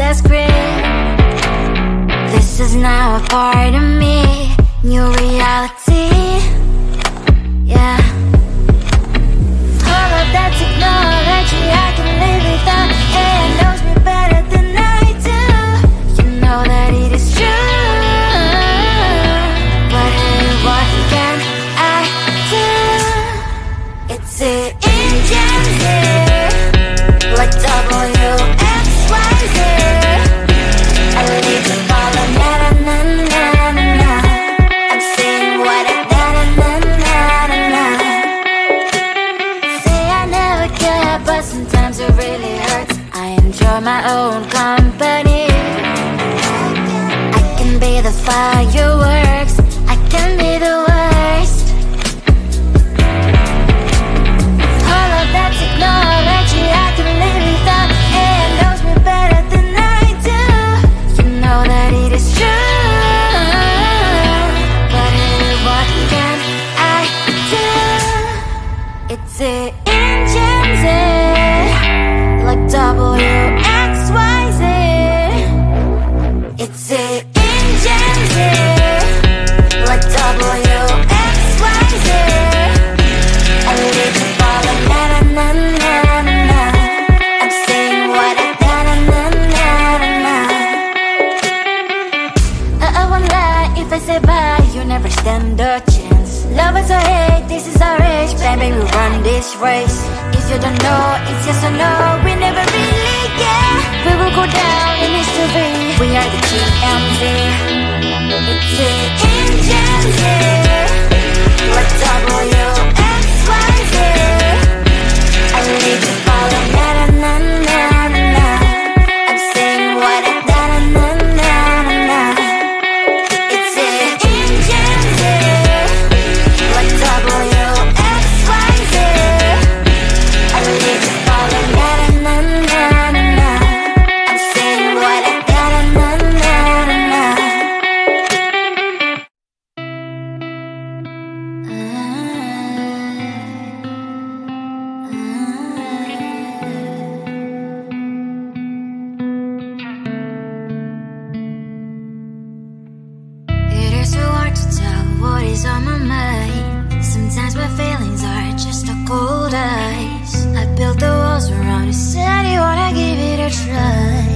last grip. This is now a part of me, new reality. Yeah. All of that technology I can live without. It knows me better than I do. You know that it is true. But hey, what can I do? It's the engines here, like WXYZ. I need to follow na na na na na na. I'm saying what I na na na na na na. Say I never care, but sometimes it really hurts. I enjoy my own company. I can be the fireworks, I can be the worst. All of that technology I can live without. It knows me better than I do. You know that it is true. But hey, what can I do? It's the engines like WXYZ. It's the engines like WXYZ. I need to follow na na na na na na. I'm saying what I na na na na na na. I won't lie if I say bye, you never stand a chance. Love is or hate, this is our age. Baby, we run this race. If you don't know, it's yes or no. We never really get. We will go down in history. We are the GMZ. It's the engines like WXYZ. I need to follow na na na na na na. I'm saying what I na na na na na na. It's the engines like WXYZ. I need to follow na na na na na na. I'm saying what I na na na na na na. It is so hard to tell what is on my mind. Sometimes my feelings are just a cold ice. I built the walls around you, said you wanna give it a try.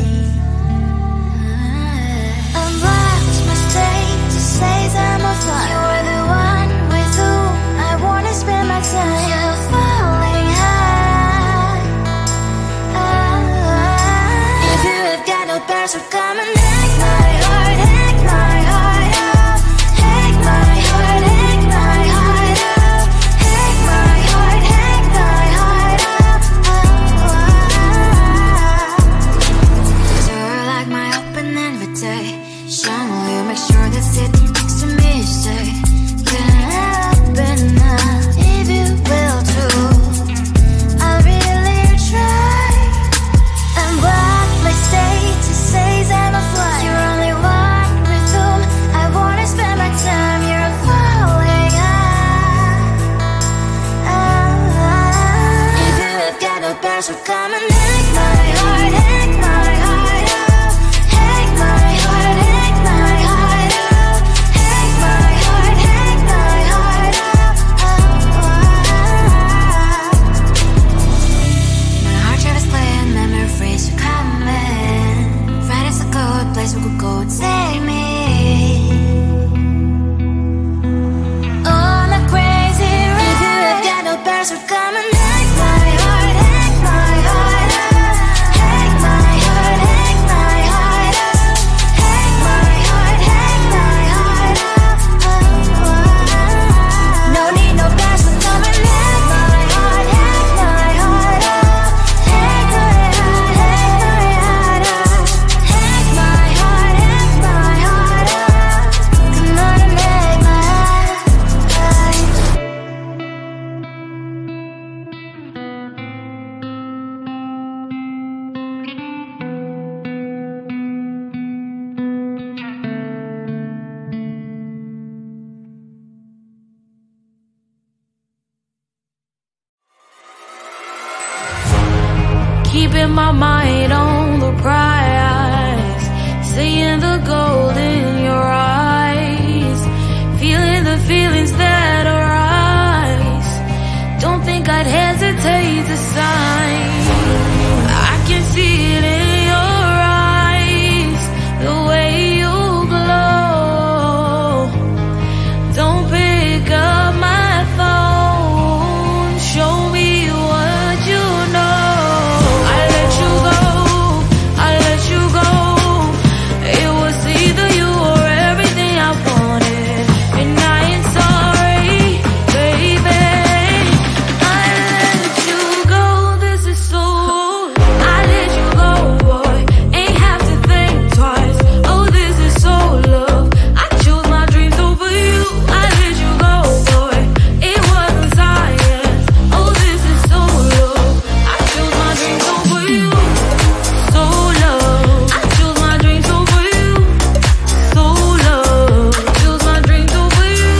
Unlocked my state to say I'm a fly. You are the one with whom I wanna spend my time. You're falling high. If you have got no bears, so come and hack my heart, hack my heart up. Hack my heart, hack my heart up. Hack my heart, hack my heart up. You're like my open invitation. Will you make sure that sitting next to me say, can I open up if you will too? I'll really try. And what my state to say I'm a fly. You're only one with whom I wanna spend my time. You're falling high. If you have got no bears, so come and hack my heart, hack my heart up. Hack my heart, hack my heart up. Hack my heart, hack my heart up. My heart travels playing memories are coming. Right as a good place we could go and save me. On a crazy ride. If you have got no bears, so come and hack my heart, hack my heart up. Hack my heart, hack my heart up. Hack my heart, hack my heart up. No need no bears, so come and hack my heart, hack my heart up. Hack my heart, hack my heart up. Hack my heart, hack my heart up. Come on and hack my heart. Keeping my mind on the prize. the gold in your eyes, feeling the feelings that arise. Don't think I'd hesitate to sign. I can see it in your eyes, the way you glow. Don't pick up my phone, show me what you know. I let you go, I let you go. It was either you or everything I wanted, and I ain't sorry, baby. I let you go, this is so. I let you go, boy, ain't have to think twice. Oh, this is so love. I chose my dreams over you. I let you go, boy, it wasn't science. Oh, this is so love. I chose my dreams over you. So love. I chose my dreams over you. So love. Chose my dreams over you.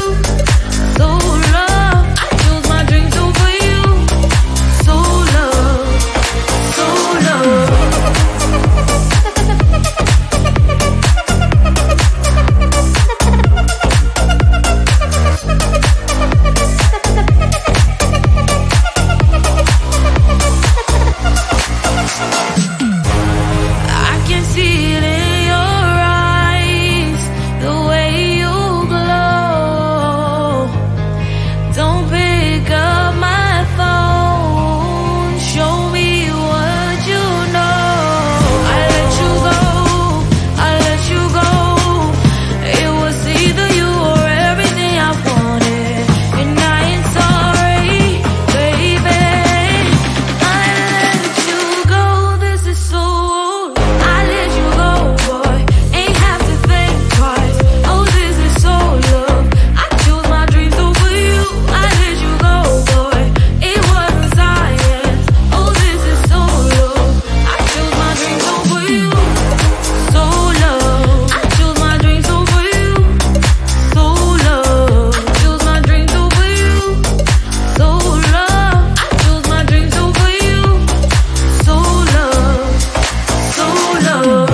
So love. I chose my dreams over you. So love. So love. I can see it in your eyes, the way you glow. Don't pick up my phone, show me what you know. I let you go, I let you go. It was either you or everything I wanted, and I ain't sorry, baby. I let you go, this is so. I let you go, boy, ain't have to think twice. Oh, this is so love. I chose my dreams over you. I let you go, boy, it wasn't science. Oh, this is so love. I chose my dreams over you. So love. I chose my dreams over you. So love. Chose my dreams over you. So love. I chose my dreams over you. So love. So love.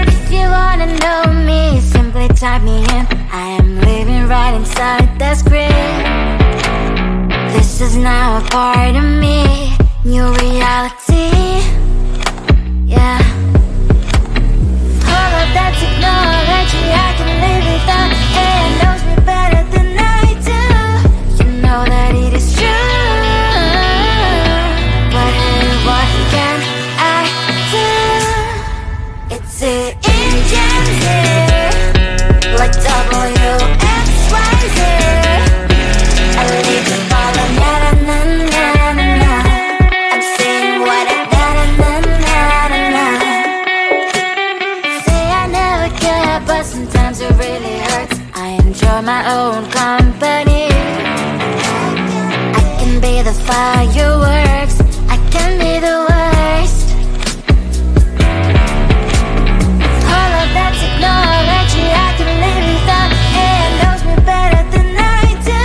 If you wanna know me, simply type me in. I am living right inside that screen. This is now a part of me, new reality. Yeah. All of that technology I can live without. It knows me better than I do. You know that it is true. But hey, what can I do? It's the engines here, like WXYZ. I leave you falling, na na na na na na. I'm saying what I na na na na na na. Say I never care, but sometimes it really hurts. I enjoy my own company. I can be the fireworks, I can be the worst. All of that technology I can live without. It knows me better than I do.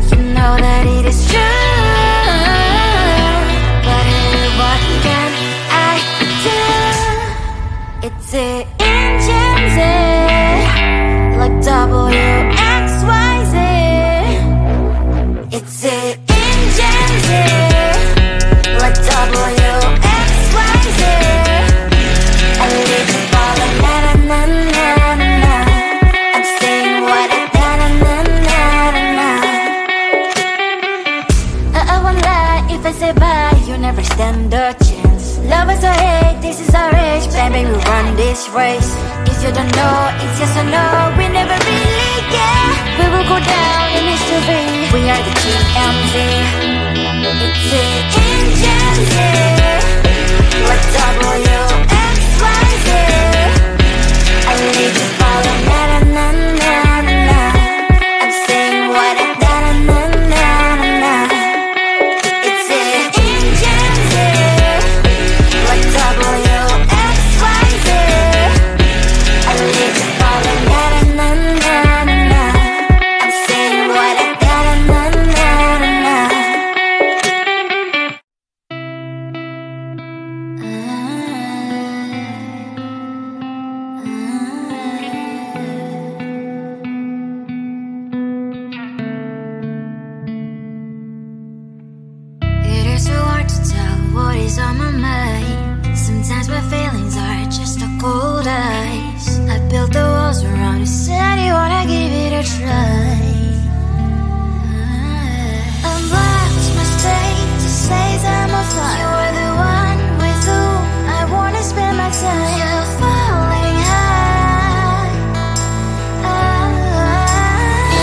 You know that it is true. But hey, what can I do? It's the engines, like WXYZ. It's the engines, like WXYZ. I live you falling, na na na na na na. I'm saying what I na na na na na na. I won't lie if I say bye, you never stand a chance. Love is or hate, this is our age, baby, we run this race. If you don't know, it's yes or no, we never really care. We will go down in history, we are the GMZ. what is on my mind. Sometimes my feelings are just a cold ice. I built the walls around you, said you wanna give it a try. Unlocked my state to say that I'm a fly. You are the one with whom I wanna spend my time. You're falling high.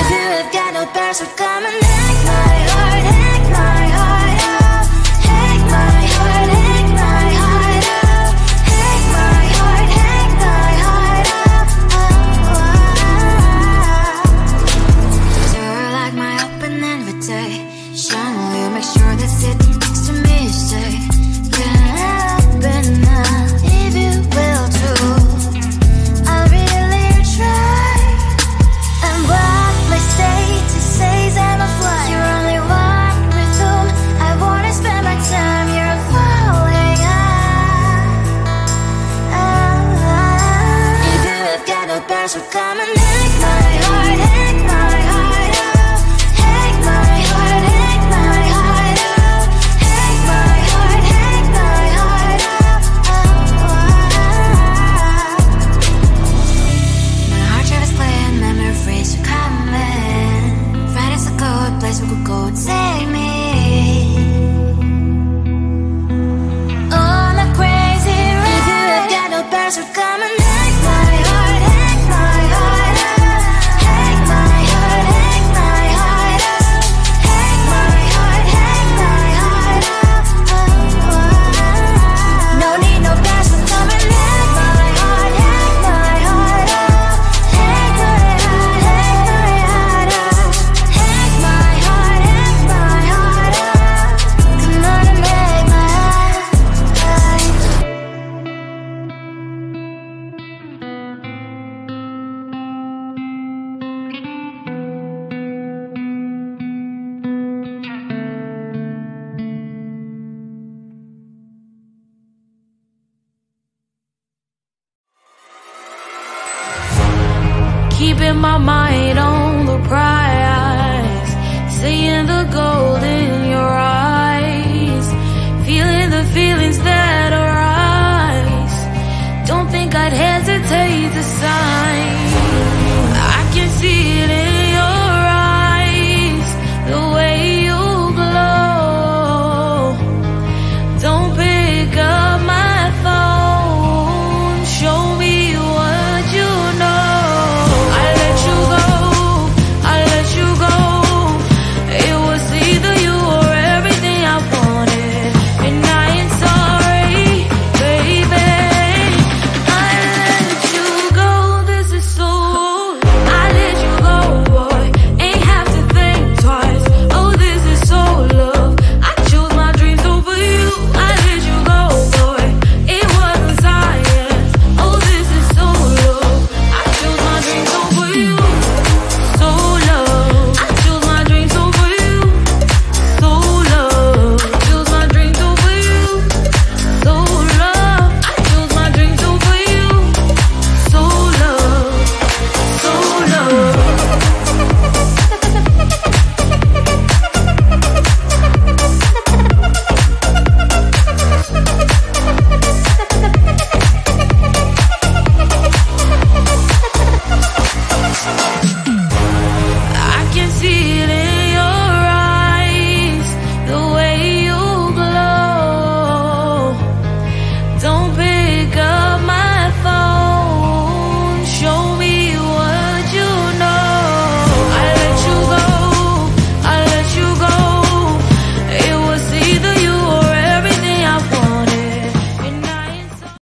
If you have got no bears, so come and hack my heart, hack my heart out. Hack my heart, hack my heart out. Hack my heart, hack my heart out. You're like my open invitation. Will you make sure that sitting next to me is safe? Can open up if you will too. I'll really try. And what my state to say I'm a fly. You're only one with whom I wanna spend my time. You're falling high. If you have got no bears, so come and hack my heart, hack my heart out. Hack my heart, hack my heart out. Hack my heart, hack my heart out. My heart travels playing memories are coming. Right as a good place we could go and take me on a crazy ride. If you have got no bears, so come and hack my heart, hack my heart out. Hack my heart, hack my heart out. Hack my heart, hack my heart out. No need no bears, so come and hack my heart, hack my heart out. Hack my heart, hack my heart out. Hack my heart, hack my heart out. Come on and make my heart. Keeping my mind